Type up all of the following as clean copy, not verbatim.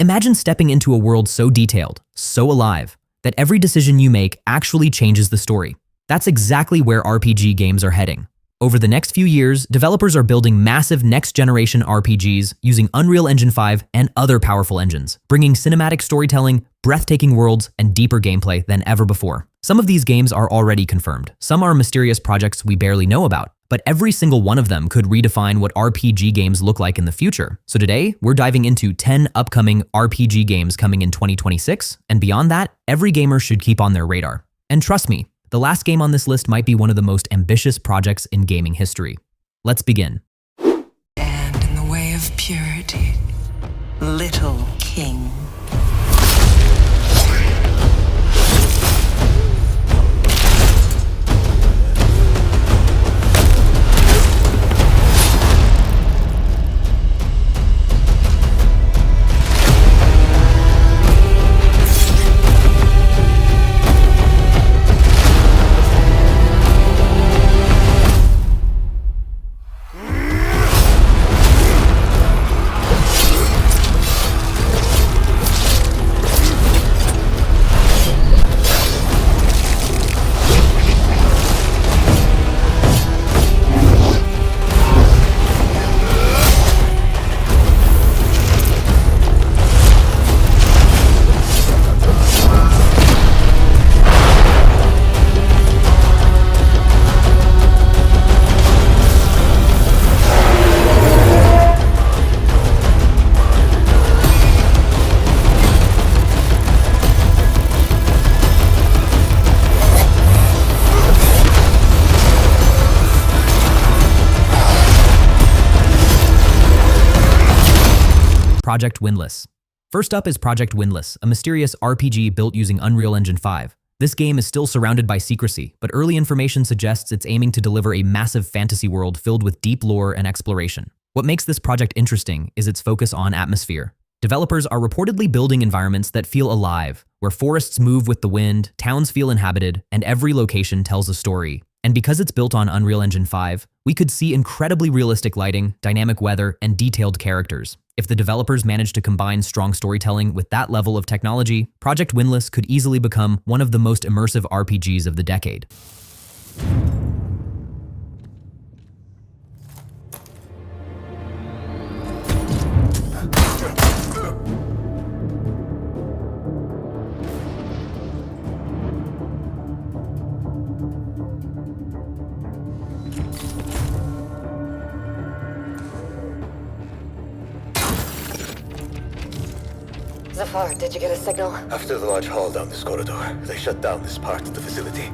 Imagine stepping into a world so detailed, so alive, that every decision you make actually changes the story. That's exactly where RPG games are heading. Over the next few years, developers are building massive next-generation RPGs using Unreal Engine 5 and other powerful engines, bringing cinematic storytelling, breathtaking worlds, and deeper gameplay than ever before. Some of these games are already confirmed. Some are mysterious projects we barely know about, but every single one of them could redefine what RPG games look like in the future. So today, we're diving into 10 upcoming RPG games coming in 2026, and beyond that, every gamer should keep on their radar. And trust me, the last game on this list might be one of the most ambitious projects in gaming history. Let's begin. And in the way of purity, little king. Project Windless. First up is Project Windless, a mysterious RPG built using Unreal Engine 5. This game is still surrounded by secrecy, but early information suggests it's aiming to deliver a massive fantasy world filled with deep lore and exploration. What makes this project interesting is its focus on atmosphere. Developers are reportedly building environments that feel alive, where forests move with the wind, towns feel inhabited, and every location tells a story. And because it's built on Unreal Engine 5, we could see incredibly realistic lighting, dynamic weather, and detailed characters. If the developers manage to combine strong storytelling with that level of technology, Project Windless could easily become one of the most immersive RPGs of the decade. Zafar, did you get a signal? After the large haul down this corridor, they shut down this part of the facility.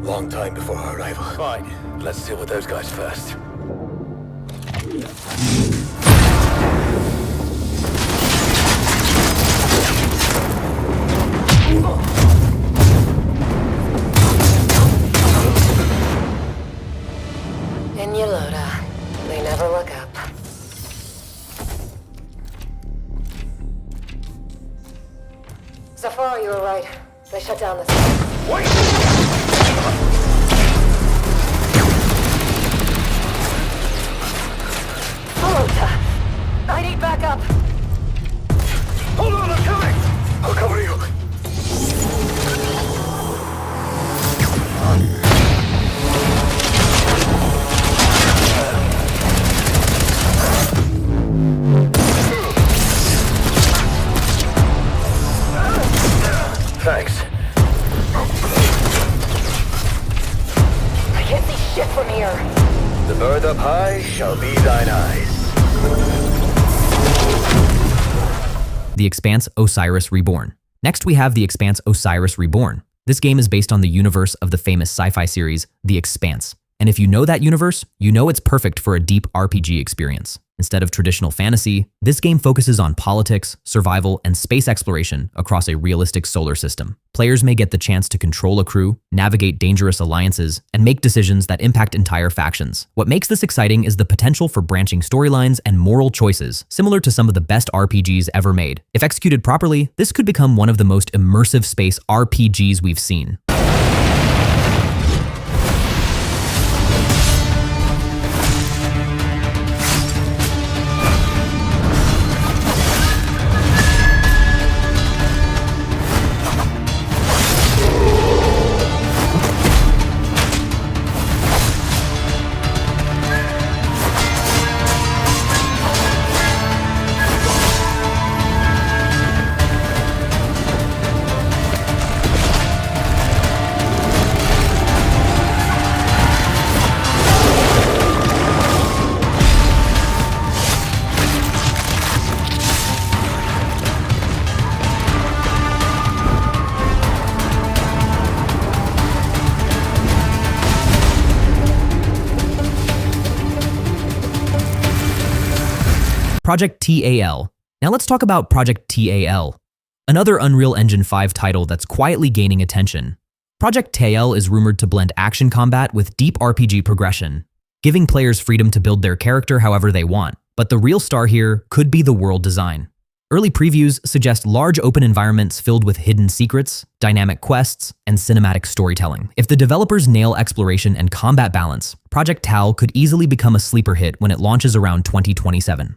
Long time before our arrival. Fine. Let's deal with those guys first. In Yolota. They never look up. Zafar, you were right. They shut down this. Wait! Yolota! I need backup! Hold on, I'm coming! I'll cover you. Thanks. I can't see shit from here. The bird up high shall be thine eyes. The Expanse Osiris Reborn. Next, we have The Expanse Osiris Reborn. This game is based on the universe of the famous sci-fi series, The Expanse. And if you know that universe, you know it's perfect for a deep RPG experience. Instead of traditional fantasy, this game focuses on politics, survival, and space exploration across a realistic solar system. Players may get the chance to control a crew, navigate dangerous alliances, and make decisions that impact entire factions. What makes this exciting is the potential for branching storylines and moral choices, similar to some of the best RPGs ever made. If executed properly, this could become one of the most immersive space RPGs we've seen. Project TAL. Now let's talk about Project TAL, another Unreal Engine 5 title that's quietly gaining attention. Project TAL is rumored to blend action combat with deep RPG progression, giving players freedom to build their character however they want. But the real star here could be the world design. Early previews suggest large open environments filled with hidden secrets, dynamic quests, and cinematic storytelling. If the developers nail exploration and combat balance, Project TAL could easily become a sleeper hit when it launches around 2027.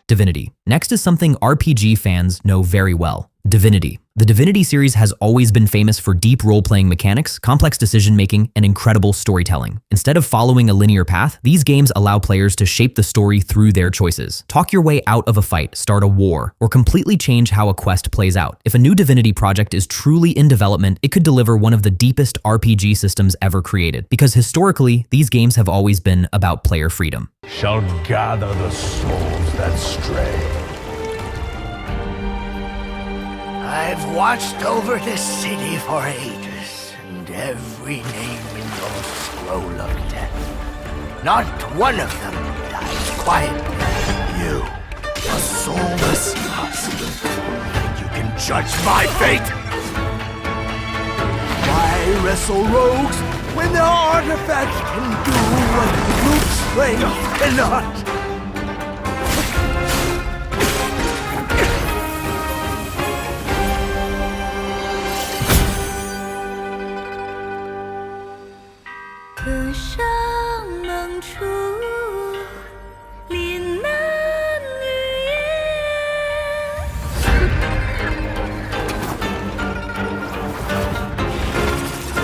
Divinity. Next is something RPG fans know very well: Divinity. The Divinity series has always been famous for deep role-playing mechanics, complex decision-making, and incredible storytelling. Instead of following a linear path, these games allow players to shape the story through their choices. Talk your way out of a fight, start a war, or completely change how a quest plays out. If a new Divinity project is truly in development, it could deliver one of the deepest RPG systems ever created, because historically, these games have always been about player freedom. Shall gather the souls that stray. I've watched over this city for ages, and every name in your scroll of death. Not one of them dies quietly. You, a soulless husk. You can judge my fate! Why wrestle rogues when their artifact can do what brute strength cannot?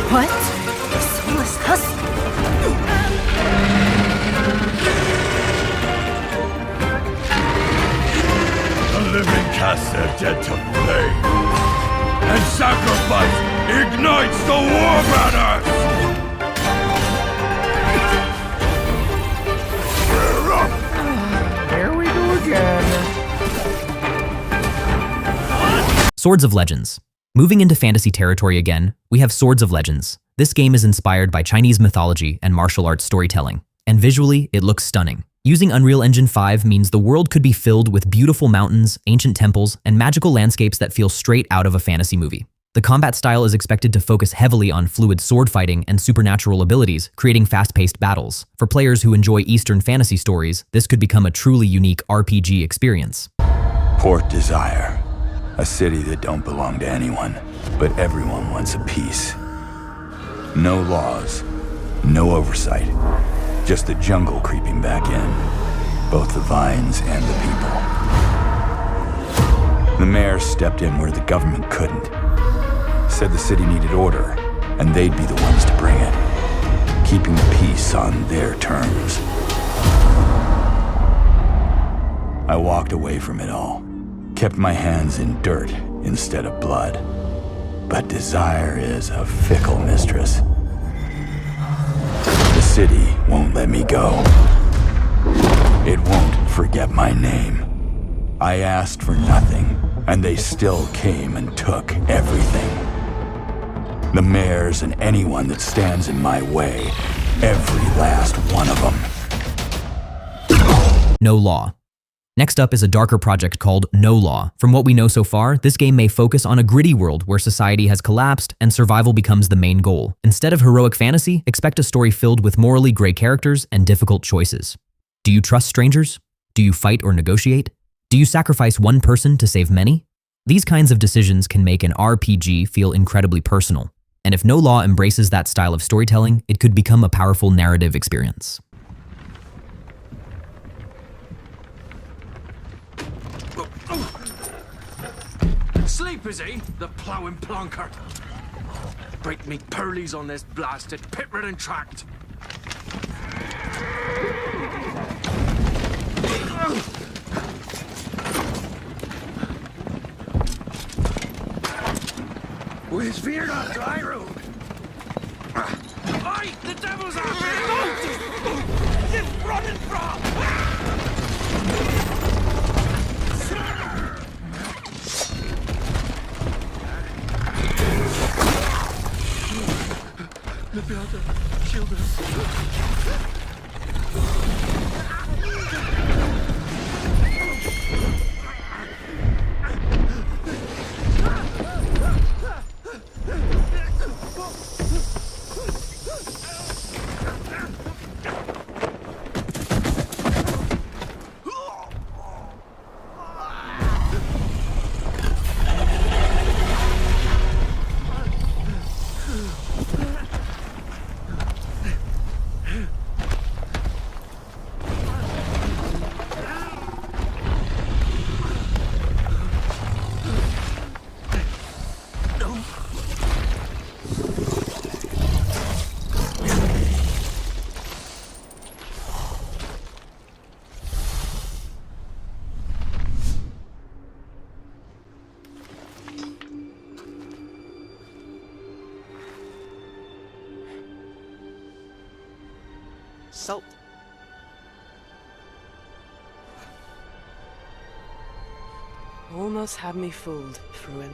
What? The soulless husk? The living cast their dead to flame, and sacrifice ignites the war banners! Here we go again. Swords of Legends. Moving into fantasy territory again, we have Swords of Legends. This game is inspired by Chinese mythology and martial arts storytelling, and visually, it looks stunning. Using Unreal Engine 5 means the world could be filled with beautiful mountains, ancient temples, and magical landscapes that feel straight out of a fantasy movie. The combat style is expected to focus heavily on fluid sword fighting and supernatural abilities, creating fast-paced battles. For players who enjoy Eastern fantasy stories, this could become a truly unique RPG experience. Port Desire. A city that don't belong to anyone, but everyone wants a piece. No laws, no oversight, just the jungle creeping back in, both the vines and the people. The mayor stepped in where the government couldn't. Said the city needed order, and they'd be the ones to bring it, keeping the peace on their terms. I walked away from it all. Kept my hands in dirt instead of blood. But desire is a fickle mistress. The city won't let me go. It won't forget my name. I asked for nothing, and they still came and took everything. The mayors and anyone that stands in my way, every last one of them. No Law. Next up is a darker project called No Law. From what we know so far, this game may focus on a gritty world where society has collapsed and survival becomes the main goal. Instead of heroic fantasy, expect a story filled with morally gray characters and difficult choices. Do you trust strangers? Do you fight or negotiate? Do you sacrifice one person to save many? These kinds of decisions can make an RPG feel incredibly personal. And if no law embraces that style of storytelling, it could become a powerful narrative experience. Sleep, is he? The ploughing plonker. Break me pearlies on this blasted pit-ridden tract. Where's Veer on the high road? Aye, the devil's after him! Just running from! Maybe I'll just shield us. Salt. Almost had me fooled, Fruin.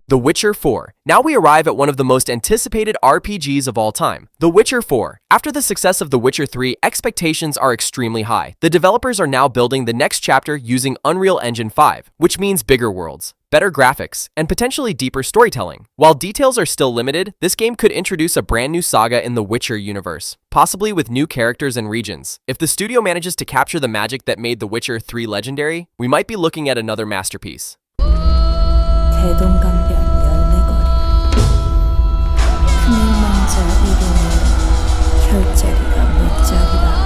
The Witcher 4. Now we arrive at one of the most anticipated RPGs of all time, The Witcher 4. After the success of The Witcher 3, expectations are extremely high. The developers are now building the next chapter using Unreal Engine 5, which means bigger worlds, better graphics, and potentially deeper storytelling. While details are still limited, this game could introduce a brand new saga in the Witcher universe, possibly with new characters and regions. If the studio manages to capture the magic that made The Witcher 3 legendary, we might be looking at another masterpiece. 대동강변 열매거리 큰일망자 이름은 혈자리가 못자리라.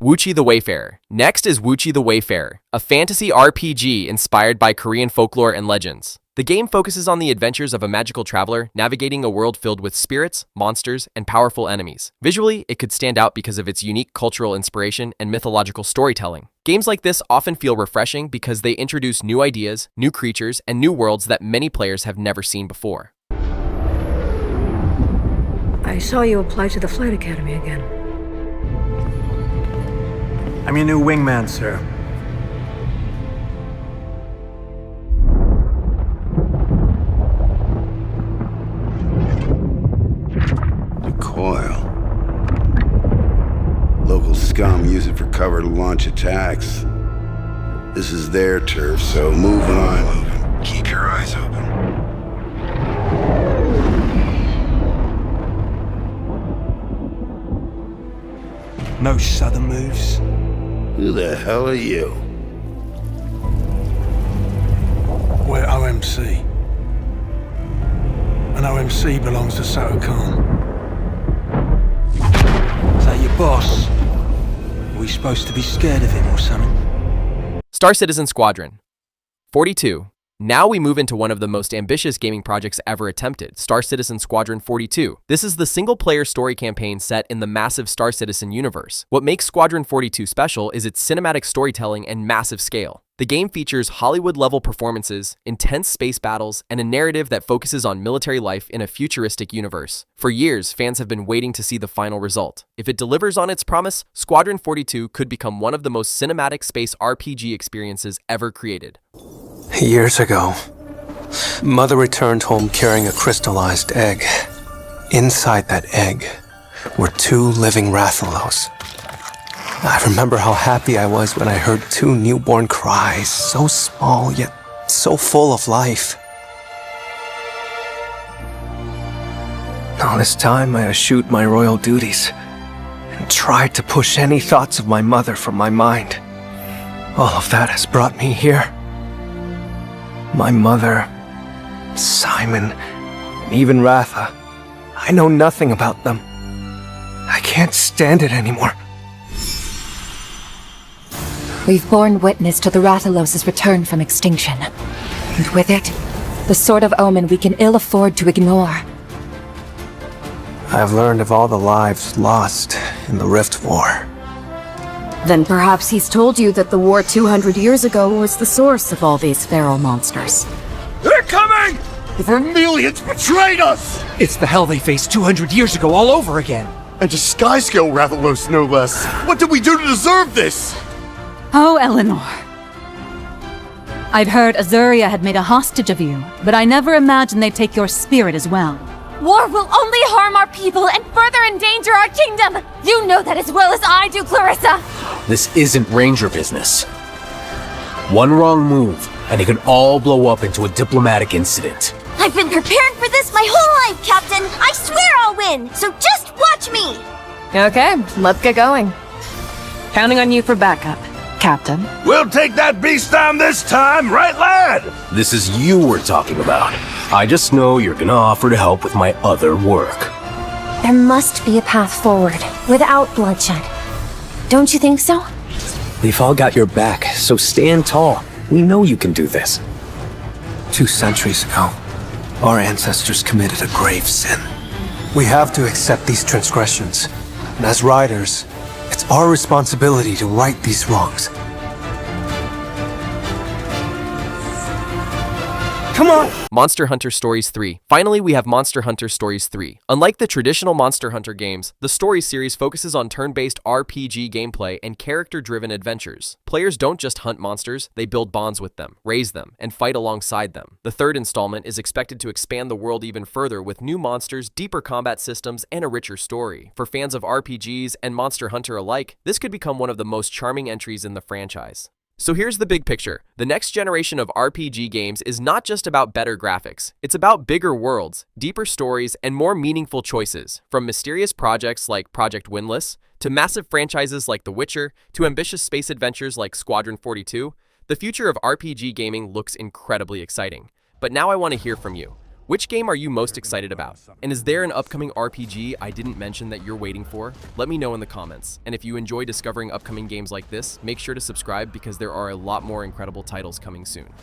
Woochi the Wayfarer. Next is Woochi the Wayfarer, a fantasy RPG inspired by Korean folklore and legends. The game focuses on the adventures of a magical traveler navigating a world filled with spirits, monsters, and powerful enemies. Visually, it could stand out because of its unique cultural inspiration and mythological storytelling. Games like this often feel refreshing because they introduce new ideas, new creatures, and new worlds that many players have never seen before. I saw you apply to the Flight Academy again. I'm your new wingman, sir. The coil. Local scum use it for cover to launch attacks. This is their turf, so move when I'm moving. Keep your eyes open. No sudden moves. Who the hell are you? We're OMC. And OMC belongs to Sato Khan. Is that your boss? Are we supposed to be scared of him or something? Star Citizen Squadron. 42. Now we move into one of the most ambitious gaming projects ever attempted, Star Citizen Squadron 42. This is the single-player story campaign set in the massive Star Citizen universe. What makes Squadron 42 special is its cinematic storytelling and massive scale. The game features Hollywood-level performances, intense space battles, and a narrative that focuses on military life in a futuristic universe. For years, fans have been waiting to see the final result. If it delivers on its promise, Squadron 42 could become one of the most cinematic space RPG experiences ever created. Years ago, Mother returned home carrying a crystallized egg. Inside that egg were 2 living Rathalos. I remember how happy I was when I heard 2 newborn cries, so small yet so full of life. All this time I eschewed my royal duties and tried to push any thoughts of my mother from my mind. All of that has brought me here. My mother, Simon, and even Ratha. I know nothing about them. I can't stand it anymore. We've borne witness to the Rathalos' return from extinction. And with it, the sort of omen we can ill afford to ignore. I've learned of all the lives lost in the Rift War. Then perhaps he's told you that the war 200 years ago was the source of all these feral monsters. They're coming! The Vermilions betrayed us! It's the hell they faced 200 years ago all over again. And a sky-scale Rathalos, no less. What did we do to deserve this? Oh, Eleanor. I'd heard Azuria had made a hostage of you, but I never imagined they'd take your spirit as well. War will only harm our people and further endanger our kingdom! You know that as well as I do, Clarissa! This isn't Ranger business. One wrong move, and it could all blow up into a diplomatic incident. I've been preparing for this my whole life, Captain! I swear I'll win, so just watch me! Okay, let's get going. Counting on you for backup, Captain. We'll take that beast down this time, right, lad? This is you we're talking about. I just know you're gonna offer to help with my other work. There must be a path forward, without bloodshed. Don't you think so? We've all got your back, so stand tall. We know you can do this. 2 centuries ago, our ancestors committed a grave sin. We have to accept these transgressions, and as riders, it's our responsibility to right these wrongs. Come on! Monster Hunter Stories 3. Finally, we have Monster Hunter Stories 3. Unlike the traditional Monster Hunter games, the Stories series focuses on turn-based RPG gameplay and character-driven adventures. Players don't just hunt monsters, they build bonds with them, raise them, and fight alongside them. The third installment is expected to expand the world even further with new monsters, deeper combat systems, and a richer story. For fans of RPGs and Monster Hunter alike, this could become one of the most charming entries in the franchise. So here's the big picture. The next generation of RPG games is not just about better graphics. It's about bigger worlds, deeper stories, and more meaningful choices. From mysterious projects like Project Windless, to massive franchises like The Witcher, to ambitious space adventures like Squadron 42, the future of RPG gaming looks incredibly exciting. But now I want to hear from you. Which game are you most excited about? And is there an upcoming RPG I didn't mention that you're waiting for? Let me know in the comments. And if you enjoy discovering upcoming games like this, make sure to subscribe because there are a lot more incredible titles coming soon.